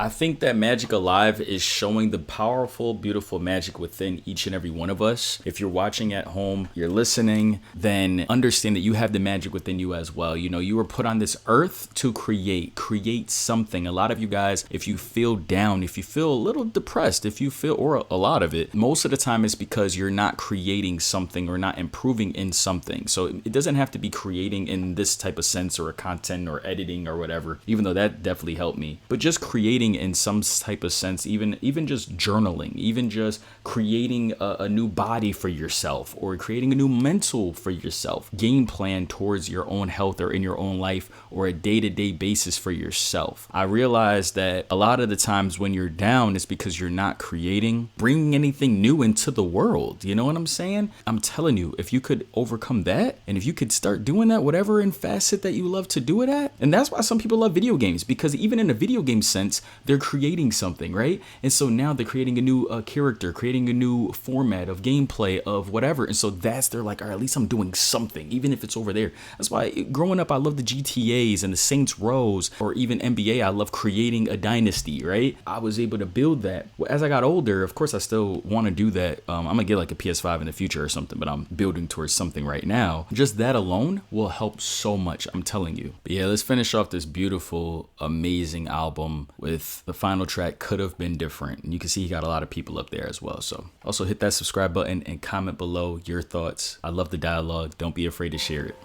C: I think that Magic Alive is showing the powerful, beautiful magic within each and every one of us. If you're watching at home, you're listening, then understand that you have the magic within you as well. You know, you were put on this earth to create something. A lot of you guys, if you feel down, if you feel a little depressed, if you feel, or a lot of it, most of the time it's because you're not creating something or not improving in something. So it doesn't have to be creating in this type of sense or a content or editing or whatever, even though that definitely helped me, but just creating in some type of sense, even just journaling, even just creating a new body for yourself or creating a new mental for yourself, game plan towards your own health or in your own life or a day-to-day basis for yourself. I realized that a lot of the times when you're down, it's because you're not creating, bringing anything new into the world. You know what I'm saying? I'm telling you, if you could overcome that and if you could start doing that, whatever in facet that you love to do it at, and that's why some people love video games, because even in a video game sense, they're creating something, right? And so now they're creating a new character, creating a new format of gameplay of whatever. And so they're like, all right, at least I'm doing something, even if it's over there. That's why growing up, I love the GTAs and the Saints Rows, or even NBA. I love creating a dynasty, right? I was able to build that. As I got older, of course, I still want to do that. I'm gonna get like a PS5 in the future or something, but I'm building towards something right now. Just that alone will help so much, I'm telling you. But yeah, let's finish off this beautiful, amazing album with the final track, Could Have Been Different. And you can see he got a lot of people up there as well. So also hit that subscribe button and comment below your thoughts. I love the dialogue. Don't be afraid to share it.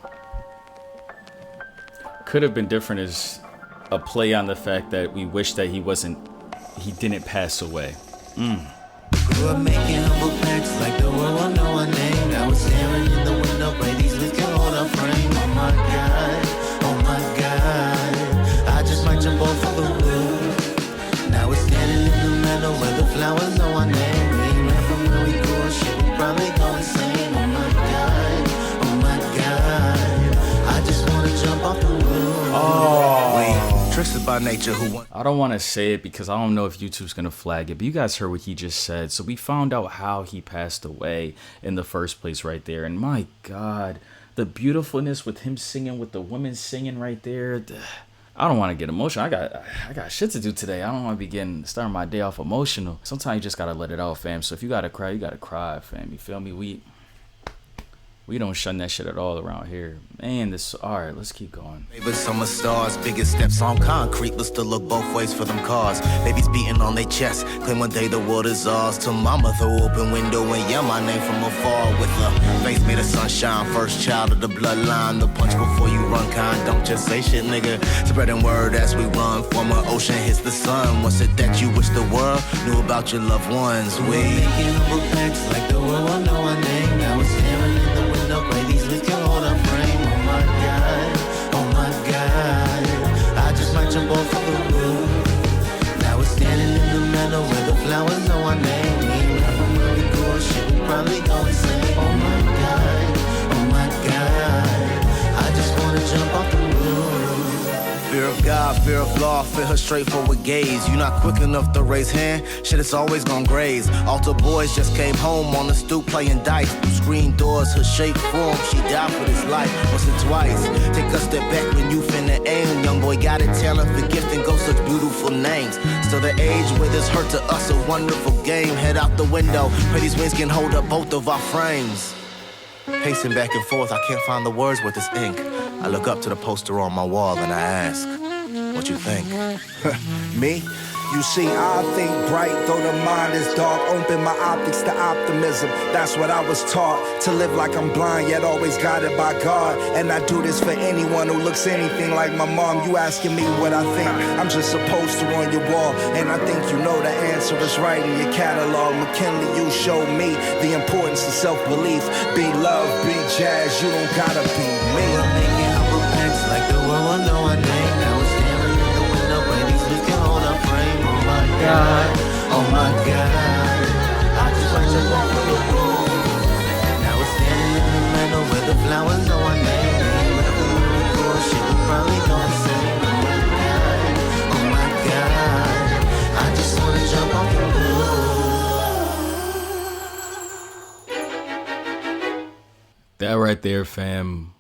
C: Could have been different is a play on the fact that we wish that he didn't pass away.
B: Grew up making humble packs like the world will know our name. Now we're staring in the window, pray these lips can hold our frame. Oh my God, oh my God, I just might jump off of the roof. Now we're standing in the meadow where the flowers know our name. We ain't left from where we grew, shit, we probably go insane. Oh my God, oh my God, I just wanna jump off the roof.
C: Oh,
D: Wait, Trickster by nature who won.
C: I don't want to say it because I don't know if YouTube's going to flag it, but you guys heard what he just said. So we found out how he passed away in the first place right there. And my God, the beautifulness with him singing, with the women singing right there. I don't want to get emotional. I got shit to do today. I don't want to be starting my day off emotional. Sometimes you just got to let it out, fam. So if you got to cry, you got to cry, fam. You feel me? We don't shun that shit at all around here. Man, all right, let's keep going.
D: Favorite summer stars, biggest steps on concrete, but still look both ways for them cars. Babies beating on their chest, claim one day the world is ours. Till mama throw open window and yell my name from afar. With a face made of sunshine, first child of the bloodline. The punch before you run kind, don't just say shit, nigga. Spreading word as we run, former ocean hits the sun. What's it that you wish the world knew about your loved ones?
B: We making humble packs like the world will know our name. Now we're staring in the window, pray these lips can hold our frame. Oh my God, oh my God, I just might jump off of the roof. Now we're standing in the meadow where the flowers know our name. We ain't left from where we grew, shit, we probably go insane. Oh my God, I just wanna jump off the roof.
D: Fear of God, fear of law, fear her straightforward gaze. You not quick enough to raise hand, shit, it's always gon' graze. Altar boys just came home on the stoop playing dice. Through screen doors, her shape form, she died for this life once or twice. Take a step back when you finna aim. Young boy got a talent for gifting, go such beautiful names. Still the age where this hurt to us, a wonderful game. Head out the window, pray these wings can hold up both of our frames. Pacing back and forth, I can't find the words with this ink. I look up to the poster on my wall and I ask, what you think?
A: Me? You see, I think bright, though the mind is dark. Open my optics to optimism. That's what I was taught. To live like I'm blind, yet always guided by God. And I do this for anyone who looks anything like my mom. You asking me what I think, I'm just a poster on your wall. And I think you know the answer is right in your catalog. McKinley, you showed me the importance of self-belief. Be love, be jazz, you don't gotta be me.
B: We're making humble packs like the world will know our name. Now we're staring in the window, pray these lips can hold our frame. Oh my God, oh my God, I just want to walk on the roof. Now we're standing in the meadow where the flowers know our name. But if we go, shit, we probably go insane. Oh my God, I just want to jump off the roof.
C: That right there, fam,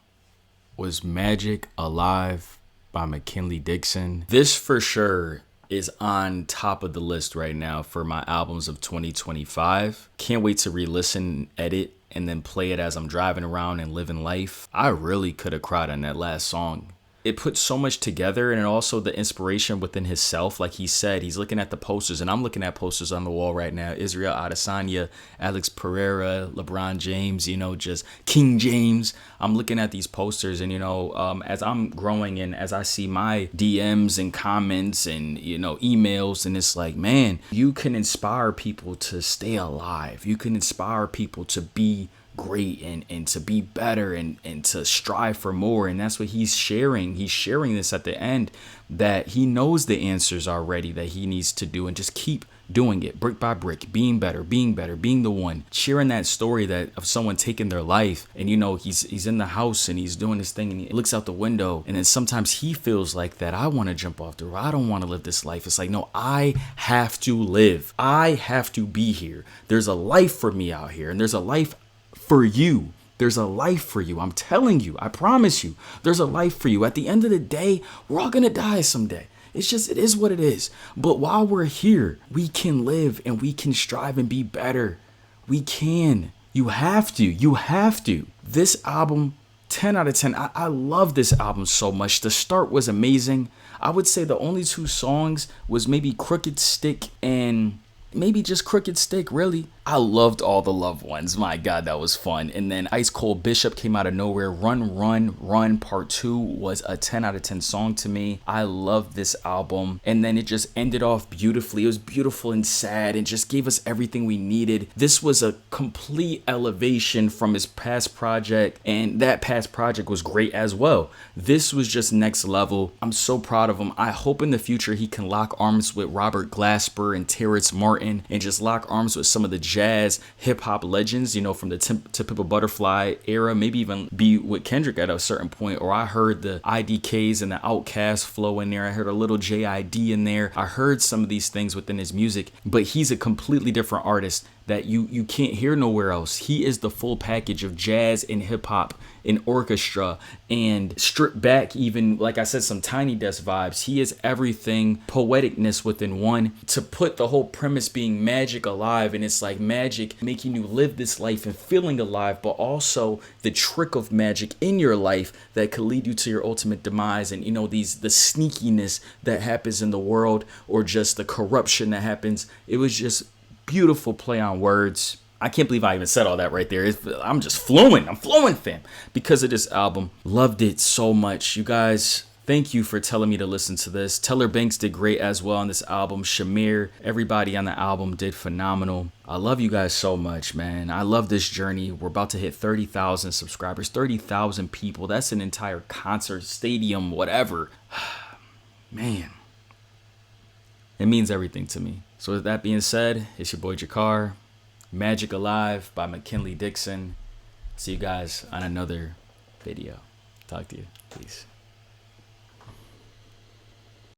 C: was Magic Alive by McKinley Dixon. This for sure is on top of the list right now for my albums of 2025. Can't wait to re-listen, edit, and then play it as I'm driving around and living life. I really could have cried on that last song. It put so much together, and also the inspiration within himself. Like he said, he's looking at the posters, and I'm looking at posters on the wall right now. Israel Adesanya, Alex Pereira, LeBron James, just King James. I'm looking at these posters, and as I'm growing and as I see my DMs and comments and emails, and it's like, man, you can inspire people to stay alive. You can inspire people to be great and to be better and to strive for more. And that's what he's sharing. He's sharing this at the end, that he knows the answers already that he needs to do, and just keep doing it brick by brick, being better, being the one, sharing that story that of someone taking their life. And he's in the house and he's doing this thing and he looks out the window, and then sometimes he feels like that, I want to jump off the road, I don't want to live this life. It's like, no, I have to live, I have to be here. There's a life for me out here, and there's a life for you. There's a life for you. I'm telling you, I promise you, there's a life for you. At the end of the day, we're all gonna die someday. It is what it is. But while we're here, we can live and we can strive and be better. We can. You have to. This album, 10 out of 10. I love this album so much. The start was amazing. I would say the only two songs was maybe Crooked Stick and maybe just Crooked Stick, really. I loved all the loved ones. My God, that was fun. And then Ice Cold Bishop came out of nowhere. Run Part 2 was a 10 out of 10 song to me. I loved this album. And then it just ended off beautifully. It was beautiful and sad and just gave us everything we needed. This was a complete elevation from his past project, and that past project was great as well. This was just next level. I'm so proud of him. I hope in the future he can lock arms with Robert Glasper and Terrence Martin and just lock arms with some of the jazz hip-hop legends, you know, from the To Pimp a Butterfly era, maybe even be with Kendrick at a certain point. Or I heard the IDKs and the Outkast flow in there. I heard a little JID in there. I heard some of these things within his music, but he's a completely different artist that you can't hear nowhere else. He is the full package of jazz and hip-hop and orchestra and stripped back, even, like I said, some Tiny Desk vibes. He is everything, poeticness within one. To put the whole premise being magic alive, and it's like magic making you live this life and feeling alive, but also the trick of magic in your life that could lead you to your ultimate demise. And you know, the sneakiness that happens in the world, or just the corruption that happens. It was just beautiful play on words. I can't believe I even said all that right there. I'm just flowing. I'm flowing, fam, because of this album. Loved it so much. You guys, thank you for telling me to listen to this. Teller Banks did great as well on this album. Shamir, everybody on the album did phenomenal. I love you guys so much, man. I love this journey. We're about to hit 30,000 subscribers, 30,000 people. That's an entire concert, stadium, whatever. Man, it means everything to me. So with that being said, it's your boy JaKar. Magic Alive by McKinley Dixon. See you guys on another video. Talk to you. Peace.